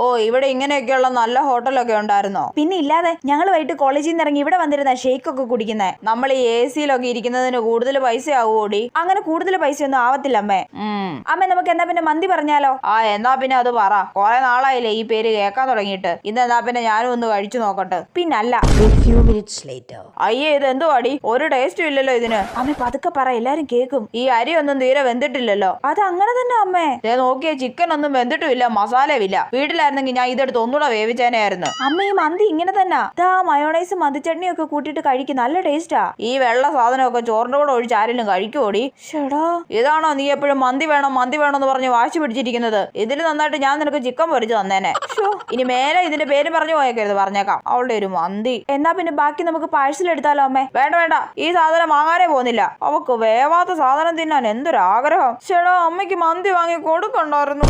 ഓ ഇവിടെ ഇങ്ങനെയൊക്കെയുള്ള നല്ല ഹോട്ടലൊക്കെ ഉണ്ടായിരുന്നോ? പിന്നെ ഇല്ലാതെ ഞങ്ങൾ വൈകിട്ട് കോളേജിൽ നിന്ന് ഇറങ്ങി ഇവിടെ വന്നിരുന്ന ഷേക്ക് ഒക്കെ കുടിക്കുന്നേ. നമ്മൾ ഈ AC-ലൊക്കെ ഇരിക്കുന്നതിന് കൂടുതൽ പൈസ ആവുമോടി? അങ്ങനെ കൂടുതൽ പൈസയൊന്നും ആവത്തില്ല അമ്മേ. അമ്മ നമുക്ക് എന്നാ പിന്നെ മന്തി പറഞ്ഞാലോ? എന്നാ പിന്നെ അത് പറ. കുറെ നാളായില്ലേ ഈ പേര് കേൾക്കാൻ തുടങ്ങിയിട്ട്. ഇന്നെന്നാ പിന്നെ ഞാനും ഒന്ന് കഴിച്ചു നോക്കട്ടെ. പിന്നല്ല. അയ്യേ ഇത് എന്തുവാടി? ഒരു ടേസ്റ്റും ഇല്ലല്ലോ ഇതിന്. അമ്മ പതുക്കെ പറ, എല്ലാരും കേക്കും. ഈ അരി ഒന്നും തീരെ വെന്തിട്ടില്ലല്ലോ. അത് അങ്ങനെ തന്നെ അമ്മേ. നോക്കിയേ, ചിക്കൻ ഒന്നും വെന്തിട്ടുമില്ല, മസാലയുമില്ല. വീട്ടിലായിരുന്നെങ്കിൽ ഞാൻ ഇതെടുത്ത് ഒന്നുകൂടെ വേവിച്ചേനായിരുന്നു. അമ്മ ഈ മന്തി ഇങ്ങനെ തന്നെ. മയോണൈസ് മന്തിച്ചട്നിയും ഒക്കെ കൂട്ടിയിട്ട് കഴിക്കും, നല്ല ടേസ്റ്റാ. ഈ വെള്ള സാധനമൊക്കെ ചോറിന്റെ കൂടെ ഒഴിച്ച് ആരെങ്കിലും കഴിക്കുവോടി? ഷടാ, ഇതാണോ നീ എപ്പോഴും മന്തി വേണം എന്ന് പറഞ്ഞ് വാശി പിടിച്ചിരിക്കുന്നത്? ഇതിൽ നന്നായിട്ട് ഞാൻ നിനക്ക് ചിക്കൻ പൊരിച്ച് തന്നേനെ. ഇനി മേലെ ഇതിന്റെ പേര് പറഞ്ഞു പോയേക്കരുത്, പറഞ്ഞേക്കാം. അവളുടെ ഒരു മന്തി. എന്നാ പിന്നെ ബാക്കി നമുക്ക് പാഴ്സൽ എടുത്താലോ അമ്മേ? വേണ്ട വേണ്ട, ഈ സാധനം വാങ്ങാനേ പോകുന്നില്ല. അവക്ക് വേവാത്ത സാധനം തിന്നാൻ എന്തൊരാഗ്രഹം. ചേടാ, അമ്മയ്ക്ക് മന്തി വാങ്ങി കൊടുക്കണ്ടായിരുന്നു.